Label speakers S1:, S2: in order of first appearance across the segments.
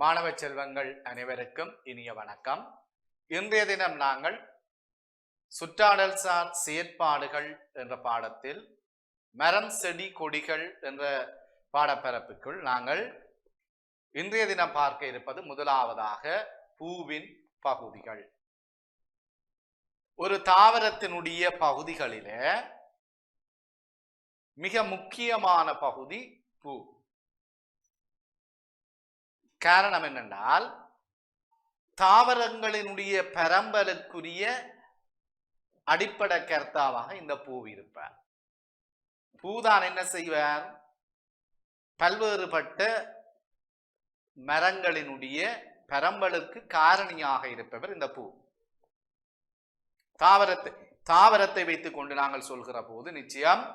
S1: மாணவ செல்வங்கள் அனைவருக்கும் இனிய வணக்கம். இன்றைய தினம் நாங்கள் சுற்றாடல் சார் செயற்பாடுகள் என்ற பாடத்தில் மரம் செடி கொடிகள் என்ற பாடப்பரப்புக்குள் நாங்கள் இன்றைய தினம் பார்க்க இருப்பது முதலாவதாக பூவின் பகுதிகள். ஒரு தாவரத்தினுடைய பகுதிகளிலே மிக முக்கியமான பகுதி பூ. காரணம் என்னென்றால் தாவரங்களினுடைய பரம்பலுக்குரிய அடிப்படை கர்த்தாவாக இந்த பூ இருப்பார். பூதான் என்ன செய்வார்? பல்வேறுபட்ட மரங்களினுடைய பரம்பலுக்கு காரணியாக இருப்பவர் இந்த பூ. தாவரத்தை வைத்துக் கொண்டு நாங்கள் சொல்கிற போது நிச்சயம்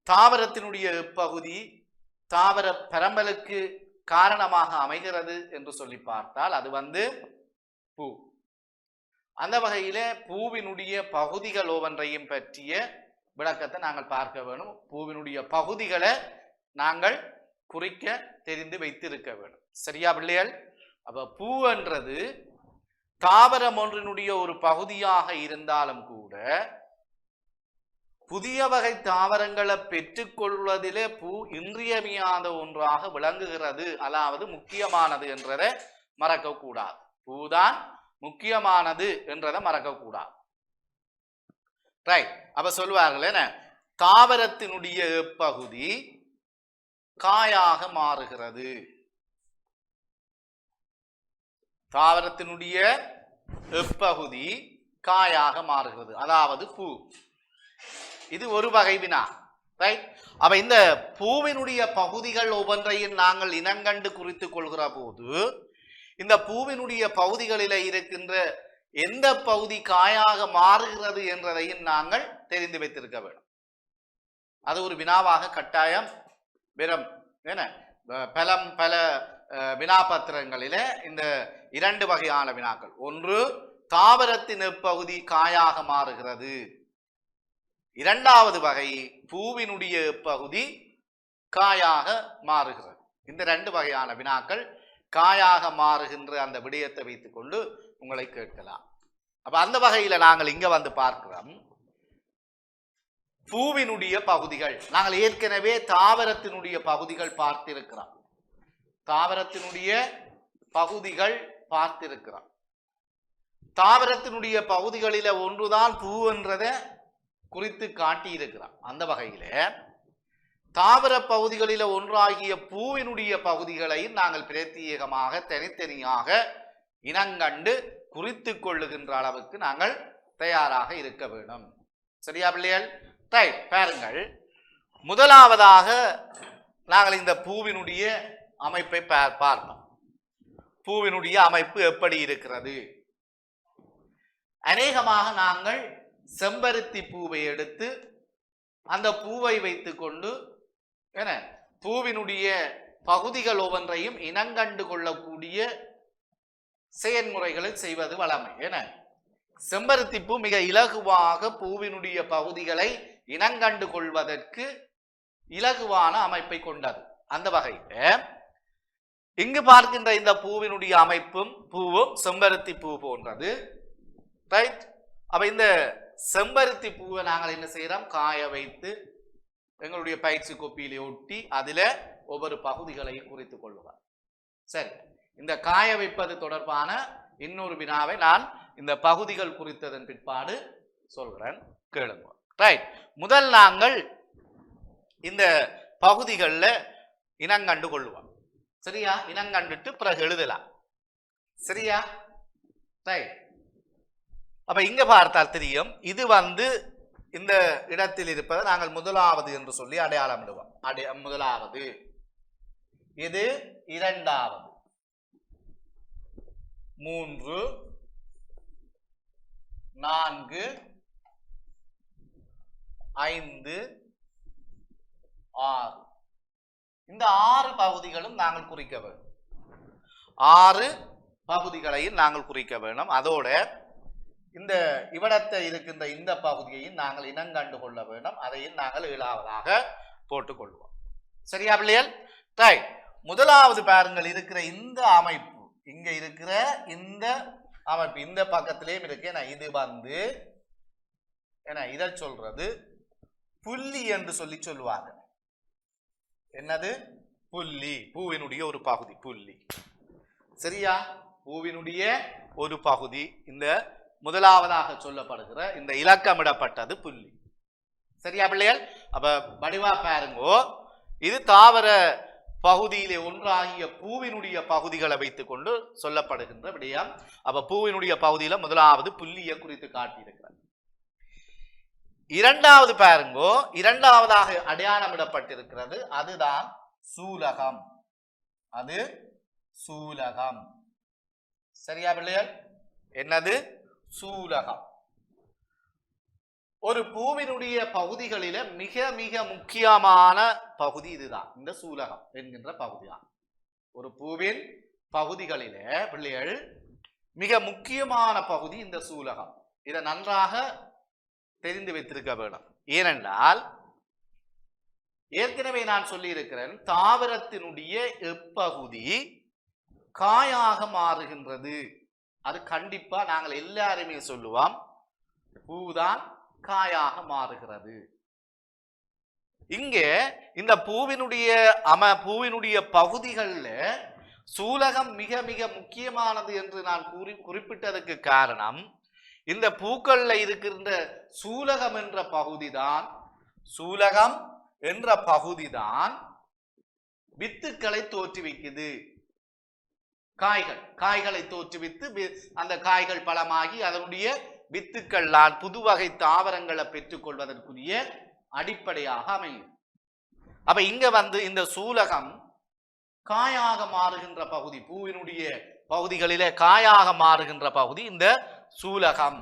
S1: தாவரத்தினுடைய பகுதி தாவர பரம்பலுக்கு காரணமாக அமைகிறது என்று சொல்லி பார்த்தால் அது பூ. அந்த வகையில பூவினுடைய பகுதிகள் ஒவ்வொன்றையும் பற்றிய விளக்கத்தை நாங்கள் பார்க்க வேணும். பூவினுடைய பகுதிகளை நாங்கள் குறிக்க தெரிந்து வைத்திருக்க வேணும். சரியா பிள்ளைகள்? அப்ப பூ என்றது தாவரம் ஒன்றினுடைய ஒரு பகுதியாக இருந்தாலும் கூட புதிய வகை தாவரங்களை பெற்றுக்கொள்வதிலே பூ இன்றியமையாத ஒன்றாக விளங்குகிறது, அதாவது முக்கியமானது என்றதை மறக்க கூடாது. பூதான் முக்கியமானது என்றதை மறக்க கூடாது. ரைட். அப்ப சொல்வார்கள் என்ன, தாவரத்தினுடைய பகுதி காயாக மாறுகிறது. தாவரத்தினுடைய எப்பகுதி காயாக மாறுகிறது, அதாவது பூ. இது ஒரு வகை வினா. ரைட். அப்ப இந்த பூவினுடைய பகுதிகள் ஒவ்வொன்றையும் நாங்கள் இனங்கண்டு குறித்துக் கொள்கிற போது இந்த பூவினுடைய பகுதிகளில் இருக்கின்ற எந்த பகுதி காயாக மாறுகிறது என்றதையும் நாங்கள் தெரிந்து வைத்திருக்க வேண்டும். அது ஒரு வினாவாக கட்டாயம் பெறும். பல வினாபத்திரங்களில இந்த இரண்டு வகையான வினாக்கள். ஒன்று, தாவரத்தின் எப்பகுதி காயாக மாறுகிறது. இரண்டாவது வகை, பூவினுடைய பகுதி காயாக மாறுகிறது. இந்த ரெண்டு வகையான வினாக்கள் காயாக மாறுகின்ற அந்த விடயத்தை வைத்துக் கொண்டு உங்களை கேட்கலாம். அப்ப அந்த வகையில நாங்கள் இங்க பார்க்கிறோம் பூவினுடைய பகுதிகள். நாங்கள் ஏற்கனவே தாவரத்தினுடைய பகுதிகள் பார்த்திருக்கிறோம். தாவரத்தினுடைய பகுதிகள் பார்த்திருக்கிறோம். தாவரத்தினுடைய பகுதிகளில ஒன்றுதான் பூ என்றதை குறித்து காட்டியிருக்கிறார். அந்த வகையில தாவர பகுதிகளில ஒன்றாகிய பூவினுடைய பகுதிகளை நாங்கள் பிரத்யேகமாக தனித்தனியாக இனங்கண்டு குறித்து கொள்ளுகின்ற அளவுக்கு நாங்கள் தயாராக இருக்க வேண்டும். சரியா பிள்ளைகள்? பாருங்கள், முதலாவதாக நாங்கள் இந்த பூவினுடைய அமைப்பை பார்ப்போம். பூவினுடைய அமைப்பு எப்படி இருக்கிறது? அநேகமாக நாங்கள் செம்பருத்தி பூவை எடுத்து அந்த பூவை வைத்துக் கொண்டு பூவினுடைய பகுதிகள் ஒவ்வொன்றையும் இனங்கண்டு கொள்ளக்கூடிய செயல்முறைகளை செய்வது வழமை. செம்பருத்தி பூ மிக இலகுவாக பூவினுடைய பகுதிகளை இனங்கண்டு கொள்வதற்கு இலகுவான அமைப்பை கொண்டது. அந்த வகையில் இங்கு பார்க்கின்ற இந்த பூவினுடைய அமைப்பும் பூவும் செம்பருத்தி பூ போன்றது. ரைட். அப்ப இந்த செம்பருத்தி பூவை நாங்கள் என்ன செய்யறோம்? காய வைத்து எங்களுடைய பயிற்சி கோப்பியிலே ஒட்டி அதில ஒவ்வொரு பகுதிகளையும் குறித்துக் கொள்ளுவார். சரி, இந்த காய வைப்பது தொடர்பான இன்னொரு வினாவை நான் இந்த பகுதிகள் குறித்ததன் பிற்பாடு சொல்றேன், கேளுங்க. ரைட். முதல் நாங்கள் இந்த பகுதிகளில் இனங்கண்டு கொள்ளுவோம். சரியா? இனங்கண்டுட்டு பிறகு எழுதலாம். சரியா? ரைட். அப்ப இங்க பார்த்தால் தெரியும், இது இந்த இடத்தில் இருப்பதை நாங்கள் முதலாவது என்று சொல்லி அடையாளம் இடுவோம். முதலாவது, இது இரண்டாவது, 3, 4, 5, 6. இந்த 6 பகுதிகளும் நாங்கள் குறிக்க வேண்டும். 6 பகுதிகளையும் நாங்கள் குறிக்க வேண்டும். அதோட இந்த இவ்விடத்தை இருக்கின்ற இந்த பகுதியையும் நாங்கள் இனங்கண்டு கொள்ள வேண்டும். அதையும் நாங்கள் 7ஆவதாக போட்டுக் கொள்வோம். சரியா பிள்ளைகள்? முதலாவது பாருங்கள் இருக்கிற இந்த அமைப்பு, இங்க இருக்கிற இந்த அமைப்பு இந்த பக்கத்திலேயும் இருக்கு. இது வந்து இதை சொல்றது புள்ளி என்று சொல்லி சொல்லுவாங்க. என்னது? புள்ளி. பூவினுடைய ஒரு பகுதி புள்ளி. சரியா? பூவினுடைய ஒரு பகுதி இந்த முதலாவதாக சொல்லப்படுகிற இந்த இலக்கமிடப்பட்டது புள்ளி. சரியா பிள்ளைகள்? அப்ப வடிவா பாருங்கோ, இது தாவர பகுதியிலே ஒன்றாகிய பூவினுடைய பகுதிகளை வைத்துக் கொண்டு சொல்லப்படுகின்ற விடயம். அப்ப பூவினுடைய பகுதியில முதலாவது புள்ளியை குறித்து காட்டியிருக்கிறது. இரண்டாவது பாருங்கோ, இரண்டாவதாக அடையாளமிடப்பட்டிருக்கிறது, அதுதான் சூலகம். அது சூலகம். சரியா பிள்ளைகள்? என்னது? சூலகம். ஒரு பூவினுடைய பகுதிகளில மிக மிக முக்கியமான பகுதி இதுதான், இந்த சூலகம் என்கின்ற பகுதிதான். ஒரு பூவின் பகுதிகளில பிள்ளைகள் மிக முக்கியமான பகுதி இந்த சூலகம். இதை நன்றாக தெரிந்து வைத்திருக்க வேண்டும். ஏனென்றால் ஏற்கனவே நான் சொல்லி இருக்கிறேன், தாவரத்தினுடைய எப்பகுதி காயாக மாறுகின்றது. அது கண்டிப்பா நாங்கள் எல்லாருமே சொல்லுவோம், பூதான் காயாக மாறுகிறது. இங்கே இந்த பூவினுடைய பகுதிகளில் சூலகம் மிக மிக முக்கியமானது என்று நான் குறிப்பிட்டதற்கு காரணம், இந்த பூக்கள்ல இருக்கின்ற சூலகம் என்ற பகுதிதான் வித்துக்களை தோற்றுவிக்குது. காய்களை தோற்றுவித்து அந்த காய்கள் பழமாகி அதனுடைய வித்துக்கள் புது வகை தாவரங்களை பெற்றுக் கொள்வதற்குரிய அடிப்படையாக அமையும். அப்ப இங்க வந்து இந்த சூலகம் காயாக மாறுகின்ற பகுதி, பூவினுடைய பகுதிகளிலே காயாக மாறுகின்ற பகுதி இந்த சூலகம்.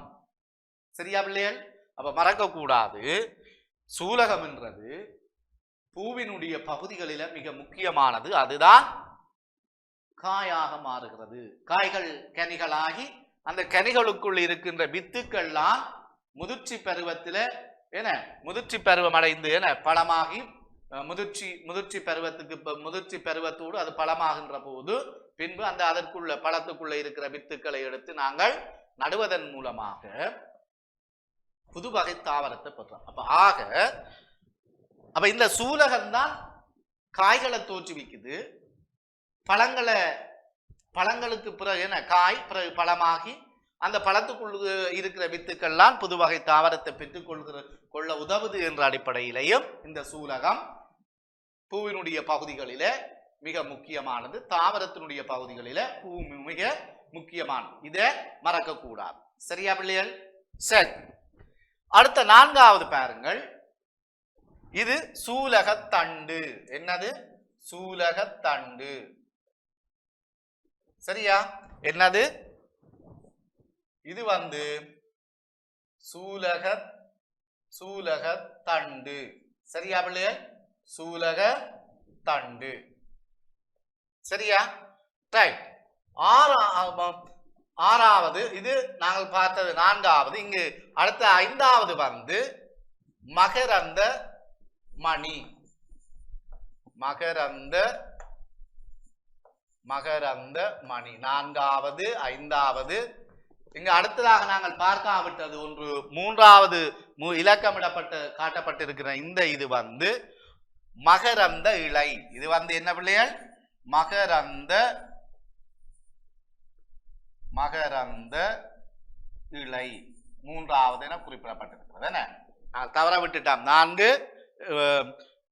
S1: சரியா பிள்ளைகள்? அப்ப மறக்க கூடாது, சூலகம் என்றது பூவினுடைய பகுதிகளில மிக முக்கியமானது. அதுதான் காயாக மாறுகிறது. காய்கள் கனிகளாகி அந்த கனிகளுக்குள் இருக்கின்ற வித்துக்கள்லாம் முதிர்ச்சி பருவத்தில முதிர்ச்சி பருவம் அடைந்து பழமாகி முதிர்ச்சி பருவத்தோடு அது பழமாகின்ற போது பின்பு அந்த அதற்குள்ள பழத்துக்குள்ள இருக்கிற வித்துக்களை எடுத்து நாங்கள் நடுவதன் மூலமாக புது வகை தாவரத்தை பெற்றோம். அப்ப இந்த சூலகம் தான் காய்களை தோற்றுவிக்குது. பழங்களுக்கு பிறகு காய் பிறகு பழமாகி அந்த பழத்துக்குள் இருக்கிற வித்துக்கள்லாம் புது வகை தாவரத்தை பெற்றுக் கொள்ள உதவுது என்ற அடிப்படையிலையும் இந்த சூலகம் பூவினுடைய பகுதிகளில மிக முக்கியமானது, தாவரத்தினுடைய பகுதிகளில பூ மிக முக்கியமானது. இதை மறக்க கூடாது. சரியா பிள்ளைகள்? சரி, அடுத்த நான்காவது பாருங்கள், இது சூலகத்தண்டு. என்னது? சூலகத்தண்டு. சரியா? என்னது? இது வந்து சூலகத்தண்டு. சரியா பிள்ளைகள்? சூலகத்தண்டு. சரியா? ரைட். ஆறாவது, இது நாங்கள் பார்த்தது நான்காவது. இங்கு அடுத்த ஐந்தாவது வந்து மகரந்த மணி. மகரந்த மணி நான்காவது, ஐந்தாவது. இங்க அடுத்ததாக நாங்கள் பார்க்காவிட்டது ஒன்று, மூன்றாவது இலக்கமிடப்பட்டு காட்டப்பட்டிருக்கிற இந்த இது வந்து மகரந்த இலை. இது வந்து என்ன பிள்ளைகள்? மகரந்த இலை மூன்றாவது என குறிப்பிடப்பட்டிருக்கிறது. என்ன தவற விட்டுட்டோம். 4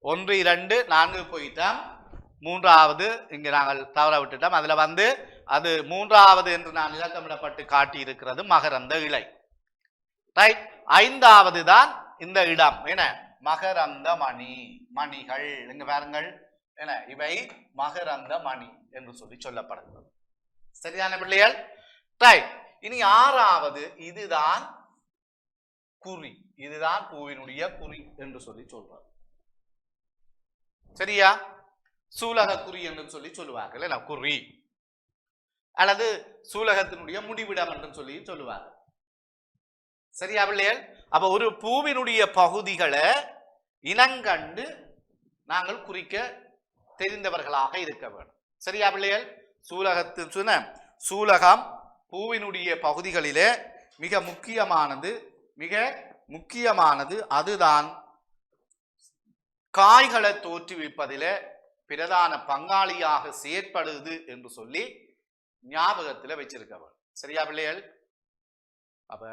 S1: 1 2 4 போயிட்டோம். மூன்றாவது இங்கு நாங்கள் தவற விட்டுட்டோம். அதுல வந்து அது மூன்றாவது என்று நான் இலக்கமிடப்பட்டு காட்டி இருக்கிறது மகரந்த இலை. ரைட். ஐந்தாவது தான் இந்த இடம். என்ன? மகரந்த மணி. மணிகள் இங்க பாருங்கள். என்ன? இவை மகரந்த மணி என்று சொல்லி சொல்லப்படுகிறது. சரியான பிள்ளைகள்? ரைட். இனி ஆறாவது, இதுதான் குறி. இதுதான் பூவினுடைய குறி என்று சொல்லி சொல்றார். சரியா? சூலக குறி என்று சொல்லி சொல்லுவார்கள். என்ன? குறி அல்லது சூலகத்தினுடைய முடிவிடம் என்று சொல்லி சொல்லுவார்கள். சரியா பிள்ளைகள்? அப்ப ஒரு பூவினுடைய பகுதிகளை இனங்கண்டு நாங்கள் குறிக்க தெரிந்தவர்களாக இருக்க வேண்டும். சரியா பிள்ளைகள்? சூலகம் பூவினுடைய பகுதிகளிலே மிக முக்கியமானது அதுதான் காய்களை தோற்றுவிப்பதிலே பிரதான பங்காளியாக செயற்படுது என்று சொல்லி ஞாபகத்தில் வச்சிருக்க வேண்டும். சரியா பிள்ளைகள்? அப்ப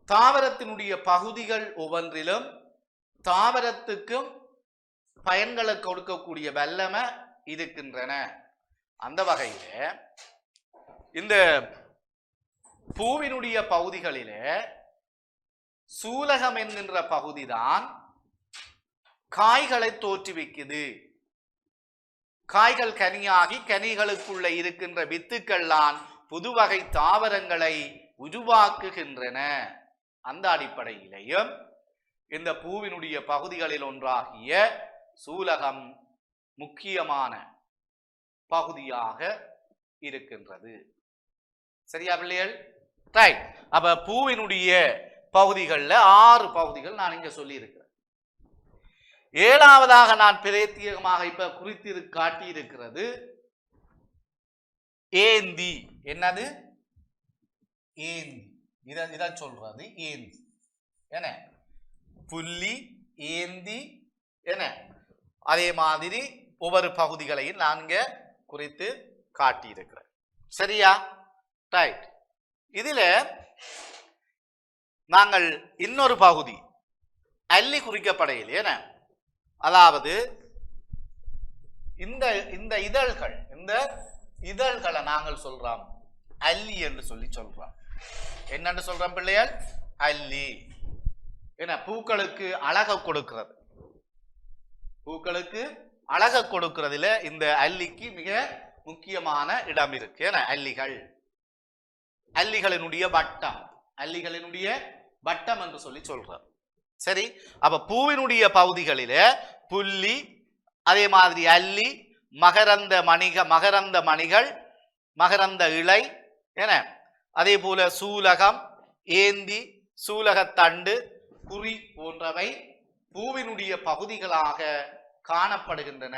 S1: தாவரத்தினுடைய பகுதிகள் ஒவ்வொன்றிலும் தாவரத்துக்கும் பயன்களை கொடுக்கக்கூடிய வல்லமை இருக்கின்றன. அந்த வகையில இந்த பூவினுடைய பகுதிகளிலே சூலகம் என்கின்ற பகுதிதான் காய்களை தோற்றுவிக்குது. காய்கள் கனியாகி கனிகளுக்குள்ள இருக்கின்ற வித்துக்கள்லாம் புதுவகை தாவரங்களை உருவாக்குகின்றன. அந்த அடிப்படையிலேயும் இந்த பூவினுடைய பகுதிகளில் ஒன்றாகிய சூலகம் முக்கியமான பகுதியாக இருக்கின்றது. சரியா பிள்ளைகள்? ரைட். அப்ப பூவினுடைய பகுதிகளில் 6 பகுதிகள் நான் இங்க சொல்லி இருக்கிறேன். 7வதாக நான் பிரத்யேகமாக இப்ப குறித்து காட்டியிருக்கிறது ஏந்தி. என்னது? ஏந்தி. இதான் சொல்றது ஏந்தி. என்ன? புள்ளி, ஏந்தி. என்ன? அதே மாதிரி ஒவ்வொரு பகுதிகளையும் நான் இங்க குறித்து காட்டியிருக்கிறேன். சரியா? ரைட். இதுல நாங்கள் இன்னொரு பகுதி அல்லி குறிக்கப்படையில், என்ன, அதாவது இந்த இதழ்களை நாங்கள் சொல்றோம் அல்லி என்று சொல்றோம். என்னன்னு சொல்றோம் பிள்ளைகள்? அல்லி. என்ன? பூக்களுக்கு அழக கொடுக்கிறது. பூக்களுக்கு அழக கொடுக்கிறதுல இந்த அல்லிக்கு மிக முக்கியமான இடம் இருக்கு. என்ன? அல்லிகளினுடைய வட்டம் என்று சொல்றார். சரி. அப்ப பூவினுடைய பகுதிகளில புள்ளி, அதே மாதிரி அல்லி, மகரந்த மணிகள், மகரந்த இலை, என்ன, அதே போல சூலகம், ஏந்தி, சூலகத்தண்டு, குறி போன்றவை பூவினுடைய பகுதிகளாக காணப்படுகின்றன.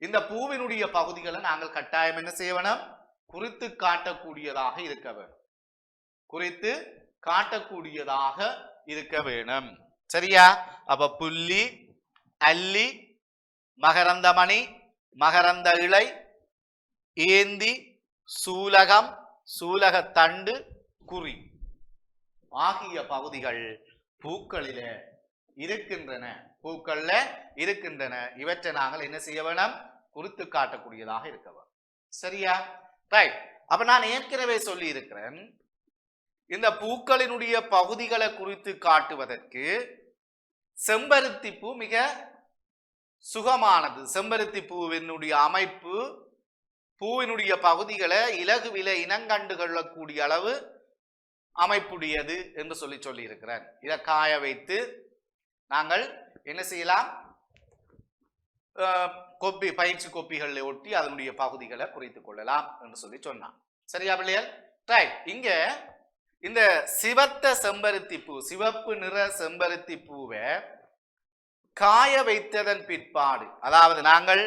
S1: இந்த பூவினுடைய பகுதிகளை நாங்கள் கட்டாயம் என்ன செய்ய வேணும்? குறித்து காட்டக்கூடியதாக இருக்க வேண்டும். குறித்து காட்டக்கூடியதாக இருக்க வேணும். சரியா? அப்ப புள்ளி, அல்லி, மகரந்த மணி, மகரந்த இலை, ஏந்தி, சூலகம், சூலகத்தண்டு, குறி ஆகிய பகுதிகள் பூக்களில இருக்கின்றன. இவற்றை நாங்கள் என்ன செய்ய வேணும்? குறித்து காட்டக்கூடியதாக இருக்க வேண்டும். சரியா? ரைட். அப்ப நான் ஏற்கனவே சொல்லி இருக்கிறேன், இந்த பூக்களினுடைய பகுதிகளை குறித்து காட்டுவதற்கு செம்பருத்தி பூ மிக சுகமானது. செம்பருத்தி பூவினுடைய அமைப்பு பூவினுடைய பகுதிகளை இலகுவில இனங்கண்டு கொள்ளக்கூடிய அளவு அமைப்புடையது என்று சொல்லி இருக்கிறேன். இதை காய வைத்து நாங்கள் என்ன செய்யலாம்? பயிற்சி கோப்பிகளில் ஒட்டி அதனுடைய பகுதிகளை குறித்துக் கொள்ளலாம் என்று சொன்னான். சரியா பிள்ளைகள்? ரைட். இங்க இந்த சிவப்பு நிற செம்பருத்தி பூவை காய வைத்ததன் பிற்பாடு, அதாவது நாங்கள்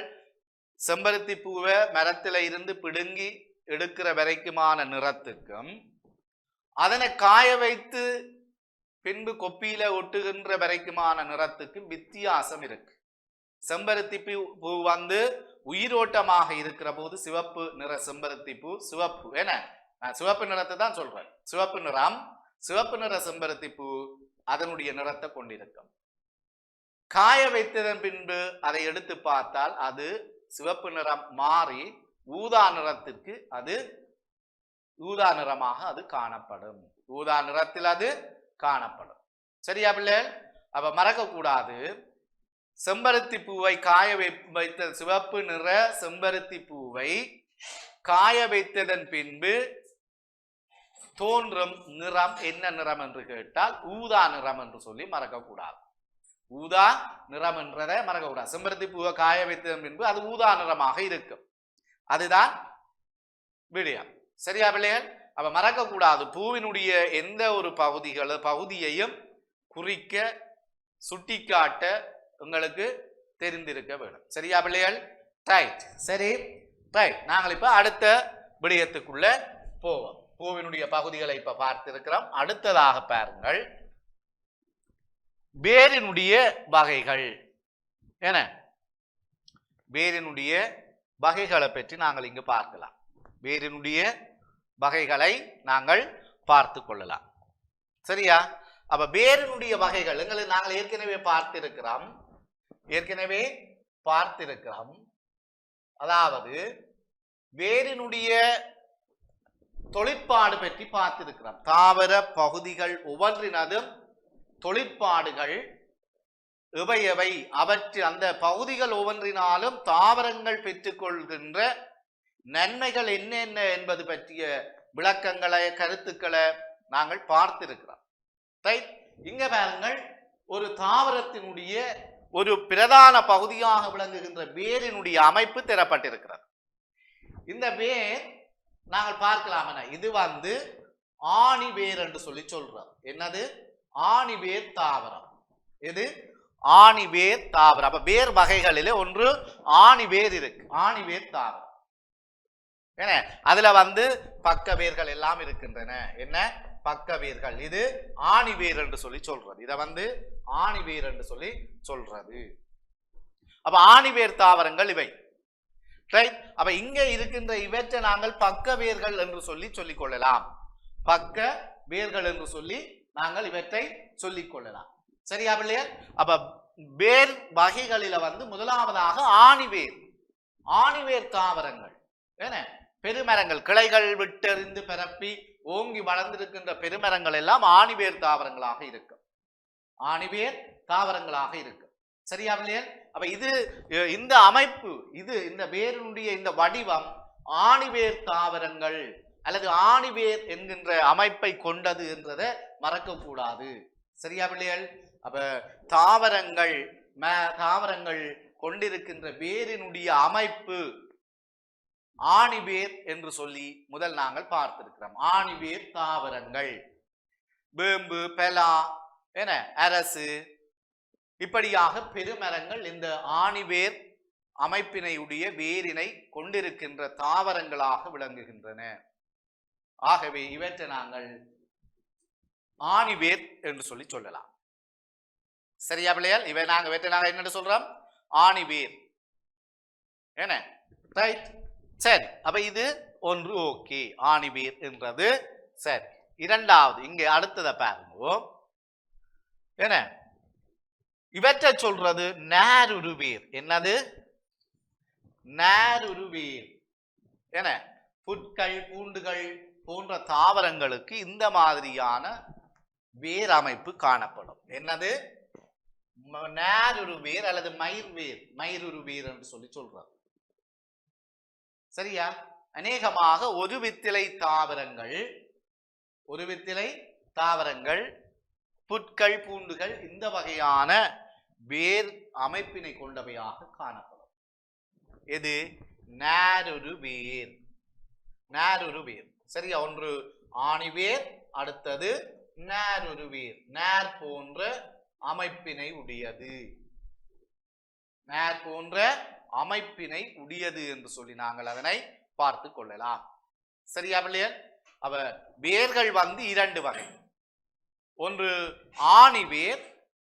S1: செம்பருத்தி பூவை மரத்தில இருந்து பிடுங்கி எடுக்கிற வரைக்குமான நிறத்துக்கும் அதனை காய வைத்து பின்பு கொப்பியில ஒட்டுகின்ற வரைக்குமான நிறத்துக்கும் வித்தியாசம் இருக்கு. செம்பருத்தி பூ உயிரோட்டமாக இருக்கிற போது சிவப்பு நிற செம்பருத்தி பூ சிவப்பு, என்ன, நான் சிவப்பு நிறத்தை தான் சொல்றேன். சிவப்பு நிற செம்பருத்தி பூ அதனுடைய நிறத்தை கொண்டிருக்கும். காய வைத்ததன் பின்பு அதை எடுத்து பார்த்தால் அது சிவப்பு நிறம் மாறி ஊதா நிறத்திற்கு ஊதா நிறமாக அது காணப்படும். ஊதா நிறத்தில் அது காணப்படும். சரியா பிள்ளைகள்? அப்ப மறக்க கூடாது, செம்பருத்தி பூவை காய வைத்த சிவப்பு நிற செம்பருத்தி பூவை காய வைத்ததன் பின்பு தோன்றும் நிறம் என்ன நிறம் என்று கேட்டால் ஊதா நிறம் என்று சொல்லி மறக்க கூடாது. ஊதா நிறம் என்றதை மறக்க கூடாது. செம்பருத்தி பூவை காய வைத்ததன் பின்பு அது ஊதா நிறமாக இருக்கும். அதுதான் விடயம். சரியா பிள்ளைகள்? அப்ப மறக்க கூடாது, பூவினுடைய எந்த ஒரு பகுதியையும் குறிக்க சுட்டிக்காட்ட உங்களுக்கு தெரிந்திருக்க வேண்டும். சரியா பிள்ளைகள்? ரைட். சரி, ரைட். நாங்கள் இப்ப அடுத்த விடயத்துக்குள்ள போவோம். பூவினுடைய பகுதிகளை இப்ப பார்த்திருக்கிறோம். அடுத்ததாக பாருங்கள், வேரினுடைய வகைகள். என்ன வேரினுடைய வகைகளை பற்றி நாங்கள் இங்கு பார்க்கலாம். வேரினுடைய வகைகளை நாங்கள் பார்த்து கொள்ளலாம். சரியா? அப்ப வேரினுடைய வகைகள் நாங்கள் ஏற்கனவே பார்த்திருக்கிறோம். அதாவது வேரினுடைய தொழிற்பாடு பற்றி பார்த்திருக்கிறோம். தாவர பகுதிகள் ஒவ்வொன்றினதும் தொழிற்பாடுகள் எவை அவற்று அந்த பகுதிகள் ஒவ்வொன்றினாலும் தாவரங்கள் பெற்றுக்கொள்கின்ற நன்மைகள் என்னென்ன என்பது பற்றிய விளக்கங்களை, கருத்துக்களை நாங்கள் பார்த்திருக்கிறோம். ரைட். இங்க பாருங்கள், ஒரு தாவரத்தினுடைய ஒரு பிரதான பகுதியாக விளங்குகின்ற வேரினுடைய அமைப்பு தரப்பட்டிருக்கிறது. இந்த வேர் நாங்கள் பார்க்கலாம். இது ஆணி வேர் என்று சொல்லி சொல்றோம். என்னது? ஆணி வேர் தாவரம். எது? ஆணி வேர் தாவரம். அப்ப வேர் வகைகளிலே ஒன்று ஆணி வேர் இருக்கு. ஆணி வேர் தாவரம். என்ன அதுல பக்க வேர்கள் எல்லாம் இருக்கின்றன. என்ன பக்க வேர்கள். இது ஆணி வேர் என்று சொல்லி சொல்றது. இத ஆணி வேர் என்று சொல்லி சொல்றது. அப்ப ஆணி வேர் தாவரங்கள் இவை. ரைட். அப்ப இங்க இருக்கின்ற இவற்றை நாங்கள் பக்க வேர்கள் என்று சொல்லிக் கொள்ளலாம். பக்க வேர்கள் என்று சொல்லி நாங்கள் இவற்றை சொல்லிக் கொள்ளலாம். சரியா பிள்ளையா? அப்ப வேர் வகைகளில முதலாவதாக ஆணிவேர். ஆணிவேர் தாவரங்கள் என்ன பெருமரங்கள், கிளைகள் விட்டெறிந்து பரப்பி ஓங்கி வளர்ந்திருக்கின்ற பெருமரங்கள் எல்லாம் ஆணிவேர் தாவரங்களாக இருக்கும். ஆணிவேர் தாவரங்களாக இருக்கும். சரியா பிள்ளையா? அப்ப இந்த அமைப்பு, இந்த வேரினுடைய இந்த வடிவம் ஆணிவேர் தாவரங்கள் அல்லது ஆணிவேர் என்கின்ற அமைப்பை கொண்டது என்றதை மறக்க கூடாது. சரியா பிள்ளைகள்? அப்ப தாவரங்கள் கொண்டிருக்கின்ற வேரினுடைய அமைப்பு ஆணிவேர் என்று சொல்லி முதல் நாங்கள் பார்த்திருக்கிறோம். ஆணிவேர் தாவரங்கள் வேம்பு, பெலா, அரசு இப்படியாக பெருமரங்கள் இந்த ஆணிவேர் அமைப்பினையுடைய வேரினை கொண்டிருக்கின்ற தாவரங்களாக விளங்குகின்றன. ஆகவே இவற்றை நாங்கள் ஆணிவேர் என்று சொல்லி சொல்லலாம். சரியா பிள்ளையால்? இவற்றை நாங்கள் என்ன சொல்றோம்? ஆணிவேர். என்ன ரைட். சரி. அப்ப இது ஒன்று ஓகே, ஆணிவேர் என்றது சரி. இரண்டாவது இங்கே அடுத்ததை பாருங்க. என்ன இவற்றை சொல்றது நேருருவேர். என்னது? நேருருவேர். என்ன புட்கள், பூண்டுகள் போன்ற தாவரங்களுக்கு இந்த மாதிரியான வேர் அமைப்பு காணப்படும். என்னது? நேருருவேர் அல்லது மயிருருவேர் என்று சொல்லி சொல்றார். சரியா? அநேகமாக ஒரு வித்திலை தாவரங்கள் புட்கள், பூண்டுகள் இந்த வகையான வேர் அமைப்பினை கொண்டவையாக காணப்படும். எது? நேருருவேர். சரியா? ஒன்று ஆணிவேர், அடுத்தது நேருருவேர். நேர் போன்ற அமைப்பினை உடையது என்று சொல்லி நாங்கள் அதனை பார்த்து கொள்ளலாம். சரியா பிள்ளைகள்? அவ வேர்கள் இரண்டு வகை. ஒன்று ஆணிவேர்,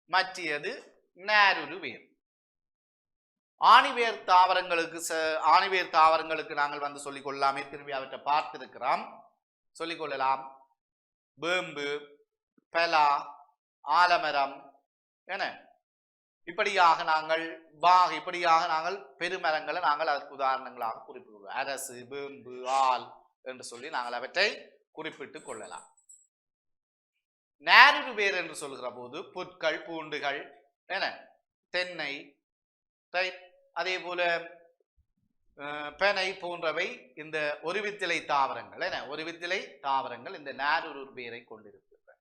S1: மற்றது நேருருவேர். ஆணிவேர் தாவரங்களுக்கு நாங்கள் சொல்லிக் கொள்ளலாமே, திரும்பி அவற்றை பார்த்திருக்கிறோம். சொல்லிக் கொள்ளலாம். வேம்பு, பெலா, ஆலமரம் இப்படியாக நாங்கள் பெருமரங்களை நாங்கள் அதற்கு உதாரணங்களாக குறிப்பிடுவோம். அரசு, வேம்பு, ஆல் என்று சொல்லி நாங்கள் அவற்றை குறிப்பிட்டுக் கொள்ளலாம். நேருருவேர் என்று சொல்கிற போது புட்கள், பூண்டுகள், தென்னை, அதே போல பெனை போன்றவை இந்த ஒருவித்திலை தாவரங்கள் இந்த நேருருவேரை கொண்டிருக்கின்றன.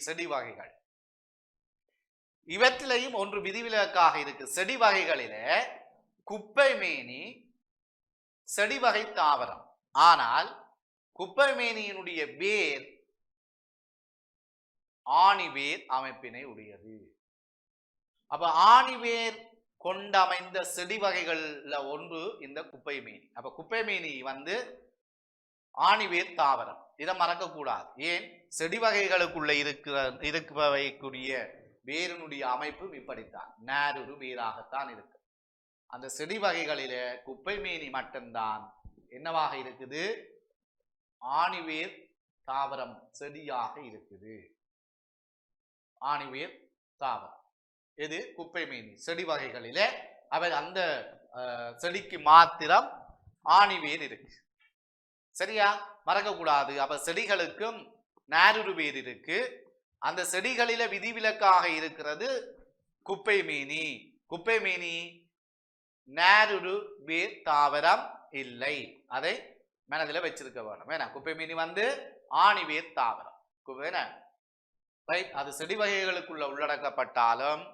S1: செடி வகைகள் இவற்றிலையும் ஒன்று விதிவிலக்காக இருக்கு. செடி வகைகளில குப்பைமேனி செடி வகை தாவரம். ஆனால் குப்பைமேனியினுடைய வேர் ஆணிவேர் அமைப்பினை உடையது. அப்ப ஆணிவேர் கொண்டமைந்த செடி வகைகள்ல ஒன்று இந்த குப்பை மேனி. அப்ப குப்பை மேனி ஆணிவேர் தாவரம். இதை மறக்க கூடாது. ஏன்? செடி வகைகளுக்குள்ள இருக்கக்கூடிய வேரினுடைய அமைப்பு இப்படித்தான், நாரொரு வேராகத்தான் இருக்கு. அந்த செடி வகைகளில குப்பை மேனி மட்டும்தான் என்னவாக இருக்குது? ஆணிவேர் தாவரம் செடியாக இருக்குது. ஆணிவேர் தாவரம் எது? குப்பை மேனி செடி வகைகளில அவர் அந்த செடிக்கு மாத்திரம் ஆணிவேர் இருக்கு. சரியா? மறக்க கூடாது. அப்ப செடிகளுக்கும் நாரொரு வேர் இருக்கு. அந்த செடிகளில விதிவிலக்காக இருக்கிறது குப்பை மேனி. குப்பை மேனி நாரொரு வேர் தாவரம் இல்லை. அதை மனதில் வச்சிருக்க வேணும். ஏன்னா குப்பை மேனி ஆணிவேர் தாவரம். அது செடி வகைகளுக்குள்ள உள்ளடக்கப்பட்டாலும்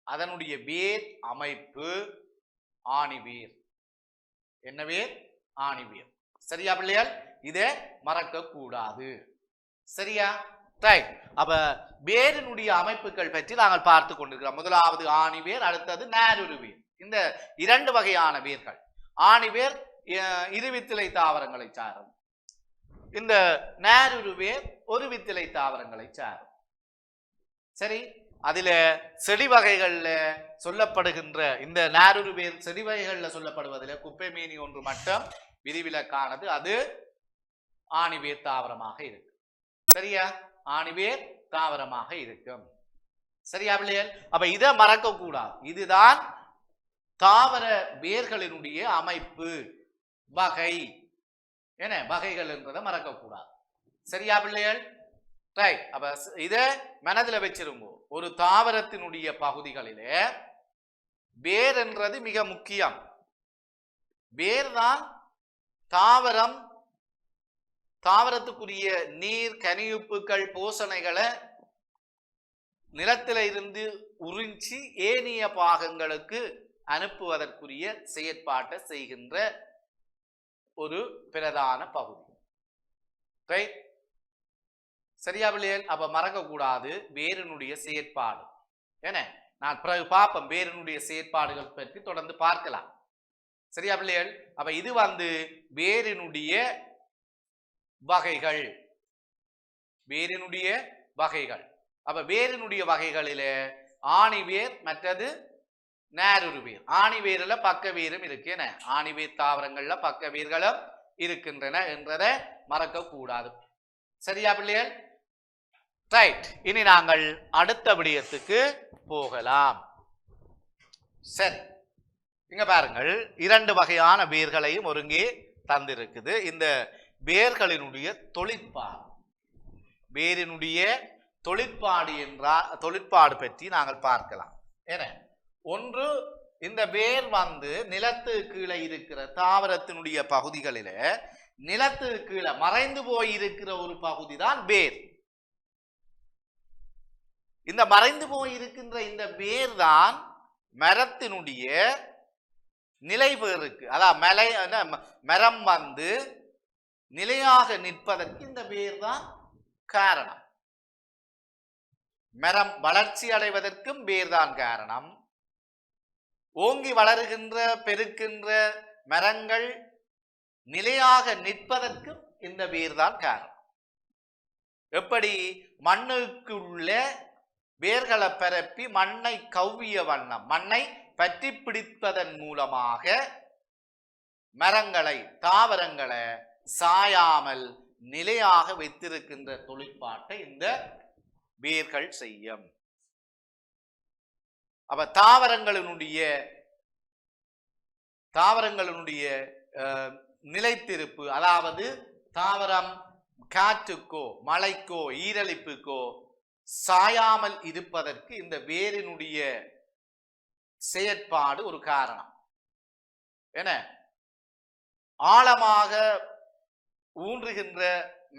S1: அதனுடைய வேர் அமைப்பு ஆணிவேர். என்ன வேர்? ஆணிவேர். சரியா பிள்ளைகள்? இதை மறக்க கூடாது. சரியா? ரைட். அப்ப வேரினுடைய அமைப்புகள் பற்றி நாங்கள் பார்த்து கொண்டிருக்கிறோம். முதலாவது ஆணிவேர், அடுத்தது நாரொரு வேர். இந்த இரண்டு வகையான வேர்கள். ஆணிவேர் இருவித்திலை தாவரங்களை சாரும். இந்த நாரொரு வேர் ஒரு வித்திலை தாவரங்களை சாரும். சரி, அதுல செடி வகைகள்ல சொல்லப்படுகின்ற இந்த நாரொரு வேர் செடி வகைகள்ல சொல்லப்படுவதில் குப்பை மேனி ஒன்று மட்டும் விதிவிலக்கானது. அது ஆணிவேர் தாவரமாக இருக்கு. சரியா? ஆணிவேர் தாவரமாக இருக்கும். சரியா பிள்ளைகள்? அப்ப இதை மறக்க கூடாது. இதுதான் தாவர வேர்களினுடைய அமைப்பு, வகை. என்ன வகைகள் என்றதை மறக்க கூடாது. சரியா பிள்ளைகள்? ரைட். அப்ப இதை மனதில் வச்சிருங்கோ. ஒரு தாவரத்தினுடைய பகுதிகளிலே வேர் என்றது மிக முக்கியம். வேர் தான் தாவரத்துக்குரிய நீர், கனியுப்புகள், போசணைகளை நிலத்தில இருந்து உறிஞ்சி ஏனைய பாகங்களுக்கு அனுப்புவதற்குரிய செயற்பாட்டை செய்கின்ற ஒரு பிரதான பகுதி. ரைட்? சரியா பிள்ளைகள்? அப்ப மறக்க கூடாது வேரினுடைய செயற்பாடு. என்ன, நான் பிறகு பார்ப்போம் வேரினுடைய செயற்பாடுகள் பற்றி தொடர்ந்து பார்க்கலாம். சரியா பிள்ளைகள்? அப்ப இது வேரினுடைய வகைகள். வேரினுடைய வகைகள். அப்ப வேரினுடைய வகைகளில ஆணிவேர், மற்றது நாரொரு வேர். ஆணிவேர்ல பக்க வேரும் இருக்கு. என்ன, ஆணிவேர் தாவரங்கள்ல பக்க வேர்களும் இருக்கின்றன என்றதை மறக்க கூடாது. சரியா பிள்ளைகள்? ரைட். இனி நாங்கள் அடுத்த விடயத்துக்கு போகலாம். சரி, இங்க பாருங்கள், இரண்டு வகையான வேர்களையும் ஒருங்கே தந்திருக்குது. இந்த வேர்களினுடைய தொழிற்பாடு, வேரினுடைய தொழிற்பாடு பற்றி நாங்கள் பார்க்கலாம். ஏன, ஒன்று, இந்த வேர் நிலத்து கீழே இருக்கிற தாவரத்தினுடைய பகுதிகளில நிலத்து கீழே மறைந்து போய் இருக்கிற ஒரு பகுதி தான் வேர். இந்த மறைந்து போய் இருக்கின்ற இந்த வேர் தான் மரத்தினுடைய நிலை பேருக்கு, அதாவது மரம் நிலையாக நிற்பதற்கு இந்த வேர் தான் காரணம். மரம் வளர்ச்சி அடைவதற்கும் வேர் தான் காரணம். ஓங்கி வளருகின்ற பெருக்கின்ற மரங்கள் நிலையாக நிற்பதற்கும் இந்த வேர் தான் காரணம். எப்படி மண்ணுக்குள்ள வேர்களை பரப்பி மண்ணை கவ்விய வண்ணம், மண்ணை பற்றி பிடிப்பதன் மூலமாக மரங்களை, தாவரங்களை சாயாமல் நிலையாக வைத்திருக்கின்ற தொழிற்பாட்டை இந்த வேர்கள் செய்யும். அப்ப தாவரங்களினுடைய நிலைத்திருப்பு, அதாவது தாவரம் காற்றுக்கோ மழைக்கோ ஈரலிப்புக்கோ சாயாமல் இருப்பதற்கு இந்த வேரினுடைய செயற்பாடு ஒரு காரணம். என ஆழமாக ஊன்றுகின்ற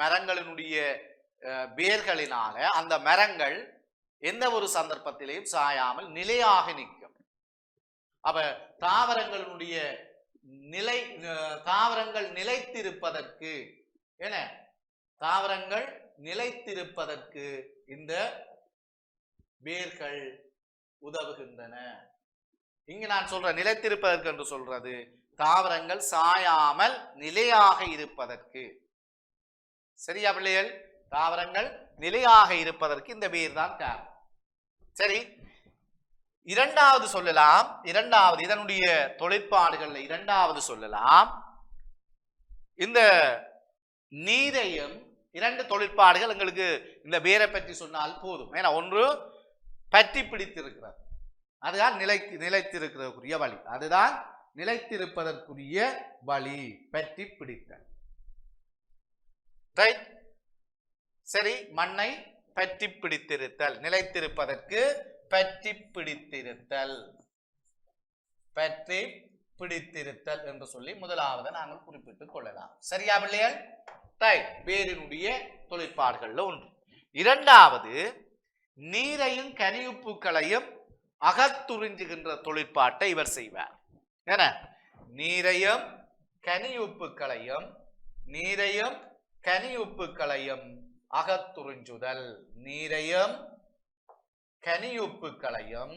S1: மரங்களினுடைய வேர்களினால அந்த மரங்கள் எந்த ஒரு சந்தர்ப்பத்திலையும் சாயாமல் நிலையாக நிற்கும். அப்ப தாவரங்கள் நிலைத்திருப்பதற்கு, என தாவரங்கள் நிலைத்திருப்பதற்கு இந்த வேர்கள் உதவுகின்றன. இங்கு நான் சொல்ற நிலைத்திருப்பதற்கு என்று சொல்றது தாவரங்கள் சாயாமல் நிலையாக இருப்பதற்கு. சரியா பிள்ளைகள்? தாவரங்கள் நிலையாக இருப்பதற்கு இந்த வேர் தான் காரணம். சரி, இரண்டாவது சொல்லலாம். இரண்டாவது இதனுடைய தொழிற்பாடுகள்ல இரண்டாவது சொல்லலாம். இந்த நீரையும் இரண்டு தொழிற்பாடுகள் எங்களுக்கு இந்த வேரை பற்றி சொன்னால் போதும். ஏன்னா ஒன்று பற்றி பிடித்திருக்கிறது, அதுதான் நிலைத்திருக்கிறதுக்குரிய வழி. அதுதான் நிலைத்திருப்பதற்குரிய வழி, பற்றி பிடித்தல். ரைட்? சரி, மண்ணை பற்றி பிடித்திருத்தல், நிலைத்திருப்பதற்கு பற்றி பிடித்திருத்தல், பற்றி பிடித்திருத்தல் என்று சொல்லி முதலாவது நாங்கள் குறிப்பிட்டுக் கொள்ளலாம். சரியா பிள்ளைகள்? ரைட், வேரினுடைய தொழிற்பாடுகள்ல ஒன்று. இரண்டாவது, நீரையும் கனியுப்புக்களையும் அகத்துறிஞ்சுகின்ற தொழிற்பாட்டை இவர் செய்வார். என்ன? நீரையும் கனியுப்புக்களையும் அகத்துறிஞ்சுதல், நீரையும் கனியுப்புக்களையும்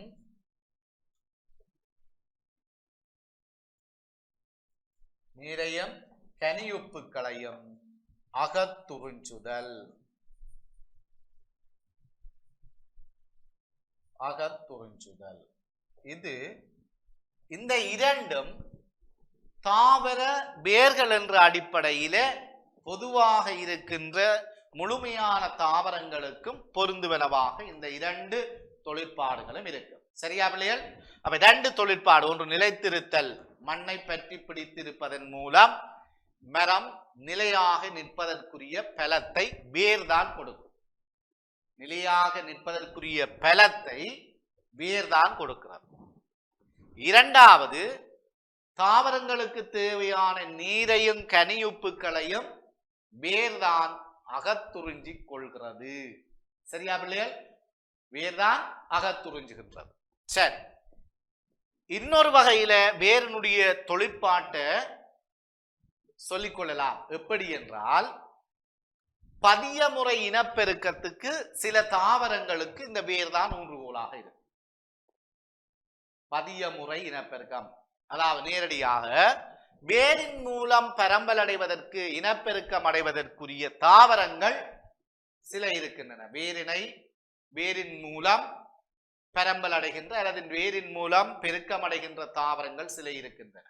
S1: அகத்துறிஞ்சுதல். இது இந்த இரண்டும் தாவர வேர்கள் என்ற அடிப்படையில பொதுவாக இருக்கின்ற முழுமையான தாவரங்களுக்கும் பொருந்துவனவாக இந்த இரண்டு தொழிற்பாடுகளும் இருக்கு. சரியா பிள்ளைகள்? அப்ப இரண்டு தொழிற்பாடு, ஒன்று நிலைத்திருத்தல், மண்ணை பற்றி பிடித்திருப்பதன் மூலம் மரம் நிலையாக நிற்பதற்குரிய பலத்தை வேர்தான் கொடுக்கும். நிலையாக நிற்பதற்குரிய பலத்தை வேர்தான் கொடுக்கிறது. இரண்டாவது, தாவரங்களுக்கு தேவையான நீரையும் கனியுப்புக்களையும் வேர்தான் அகத்துறிஞ்சி கொள்கிறது. சரியா பிள்ளைகள்? வேர்தான் அகத்துறிஞ்சுகின்றது. சரி, இன்னொரு வகையில வேரினுடைய தொழிற்பாட்டை சொல்லிக்கொள்ளலாம். எப்படி என்றால், பதிய முறை இனப்பெருக்கத்துக்கு சில தாவரங்களுக்கு இந்த வேர் தான் ஊன்றுகோலாக இருக்கு. பதிய முறை இனப்பெருக்கம், அதாவது நேரடியாக வேரின் மூலம் பரம்பல் அடைவதற்கு, இனப்பெருக்கம் அடைவதற்குரிய தாவரங்கள் சில இருக்கின்றன. வேரின் மூலம் பரம்பல் அடைகின்ற அல்லது வேரின் மூலம் பெருக்கம் அடைகின்ற தாவரங்கள் சில இருக்கின்றன.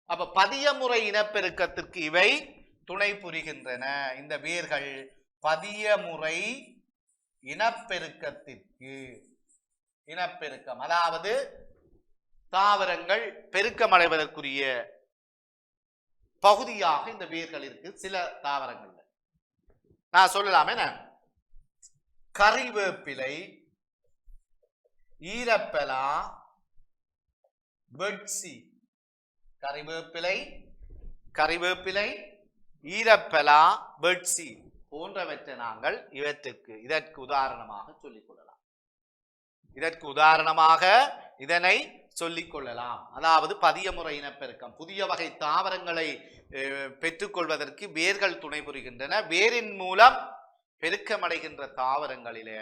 S1: அப்ப பதிய முறை இனப்பெருக்கத்திற்கு இவை துணை புரிகின்றன. இந்த வேர்கள் பதிய முறை இனப்பெருக்கம், அதாவது தாவரங்கள் பெருக்கம் அடைவதற்குரிய பகுதியாக இந்த வேர்கள் இருக்கு. சில தாவரங்கள் நான் சொல்லலாமே, கறிவேப்பிலை, ஈரப்பலா, பெட்சி. கறிவேப்பிலை, ஈரப்பலா, பெட்சி போன்றவற்றை நாங்கள் இதற்கு உதாரணமாக சொல்லிக் கொள்ளலாம். இதனை சொல்லிக் கொள்ளலாம். அதாவது பதிய முறை இனப்பெருக்கம், புதிய வகை தாவரங்களை பெற்றுக்கொள்வதற்கு வேர்கள் துணை புரிகின்றன. வேரின் மூலம் பெருக்கமடைகின்ற தாவரங்களிலே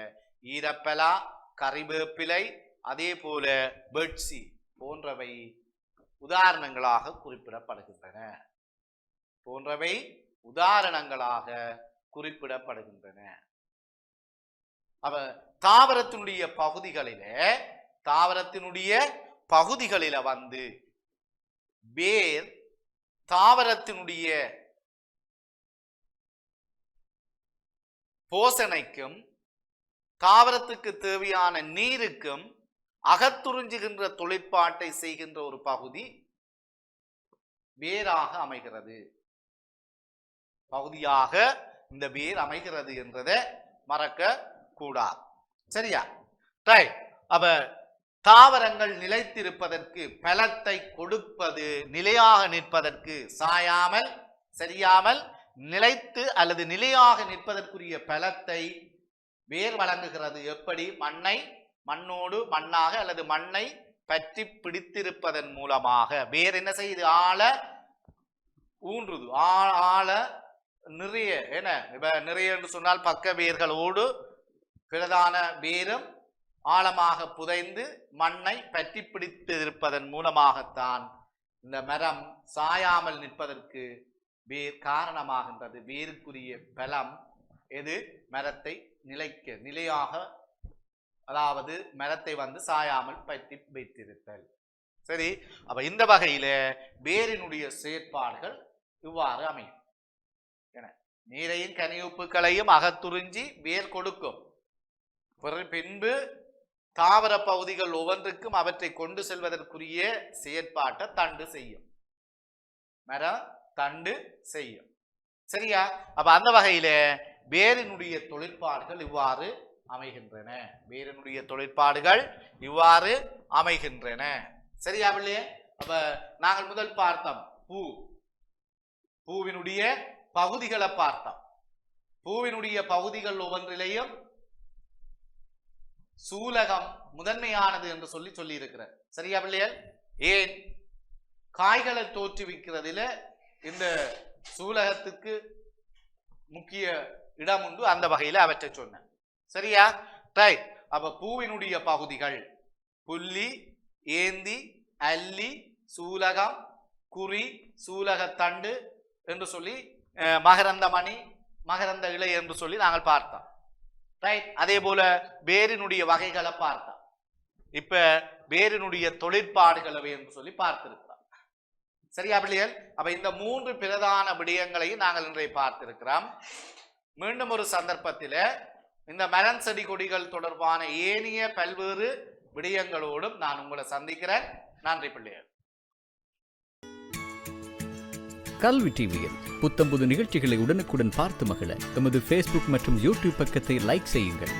S1: ஈரப்பலா, கறிவேப்பிலை, அதே போல பெட்சி போன்றவை உதாரணங்களாக குறிப்பிடப்படுகின்றன. அவ தாவரத்தினுடைய பகுதிகளில வந்து வேர் தாவரத்தினுடைய போஷணைக்கும் தாவரத்துக்கு தேவையான நீருக்கும் அகத்துறிஞ்சுகின்ற தொழிற்பாட்டை செய்கின்ற ஒரு பகுதி வேராக அமைகிறது. பகுதியாக இந்த வேர் அமைகிறது என்றதை மறக்க கூடாது. சரியா? ரைட். அப்ப தாவரங்கள் நிலைத்திருப்பதற்கு, பலத்தை கொடுப்பது, நிலையாக நிற்பதற்கு, சாயாமல் சரியாமல் நிலைத்து அல்லது நிலையாக நிற்பதற்குரிய பலத்தை வேர் வழங்குகிறது. எப்படி? மண்ணோடு மண்ணாக அல்லது மண்ணை பற்றி பிடித்திருப்பதன் மூலமாக வேர் என்ன செய்யுது? ஆழ ஊன்றுது. ஆழ நிறைய என்று சொன்னால் பக்க வேர்களோடு பிரதான வேரும் ஆழமாக புதைந்து மண்ணை பற்றி பிடித்திருப்பதன் மூலமாகத்தான் இந்த மரம் சாயாமல் நிற்பதற்கு வேர் காரணமாகின்றது. வேருக்குரிய பலம் எது? மரத்தை நிலையாக, அதாவது மரத்தை சாயாமல் பற்றி வைத்திருத்தல். சரி, அப்ப இந்த வகையில வேரினுடைய செயற்பாடுகள் இவ்வாறு அமையும். நீரையும் கனியுப்புகளையும் அகத்துறிஞ்சி வேர் கொடுக்கும். பின்பு தாவர பகுதிகள் ஒவ்வொன்றுக்கும் அவற்றை கொண்டு செல்வதற்குரிய செயற்பாட்டை தண்டு செய்யும். மரம் தண்டு செய்யும். சரியா? அப்ப அந்த வகையில வேரினுடைய தொழிற்பாடுகள் இவ்வாறு அமைகின்றன. வேரினுடைய தொழிற்பாடுகள் இவ்வாறு அமைகின்றன. சரியா பிள்ளையே? அப்ப நாங்கள் முதல் பார்த்தோம் பூவினுடைய பகுதிகளை பார்த்தோம். பூவினுடைய பகுதிகள் ஒவ்வொன்றிலையும் சூலகம் முதன்மையானது என்று சொல்லி இருக்கிறார். சரியா பிள்ளைகள்? ஏன்? காய்களை தோற்றுவிக்கிறதுல இந்த சூலகத்துக்கு முக்கிய இடம் உண்டு. அந்த வகையில அவற்றை சொன்ன. சரியா? ரைட். அப்ப பூவினுடைய பகுதிகள் புள்ளி, ஏந்தி, அல்லி, சூலகம், குறி, சூலகத்தண்டு என்று சொல்லி மகரந்த மணி, மகரந்த இலை என்று சொல்லி நாங்கள் பார்த்தோம். ரைட். அதே போல வேரினுடைய வகைகளை பார்த்தோம். இப்ப வேரினுடைய தொழிற்பாடுகளை என்று சொல்லி பார்த்திருக்கிறோம். சரியா பிள்ளைகள்? அப்ப இந்த 3 பிரதான விடயங்களையும் நாங்கள் இன்றைய பார்த்திருக்கிறோம். மீண்டும் ஒரு சந்தர்ப்பத்தில் இந்த மரம் செடி கொடிகள் தொடர்பான ஏனைய பல்வேறு விடயங்களோடும் நான் உங்களை சந்திக்கிறேன். நன்றி பிள்ளைகள்.
S2: கல்வி டிவியில் புத்தம்புது நிகழ்ச்சிகளை உடனுக்குடன் பார்த்து மகிழ எமது Facebook மற்றும் YouTube பக்கத்தை லைக் செய்யுங்கள்.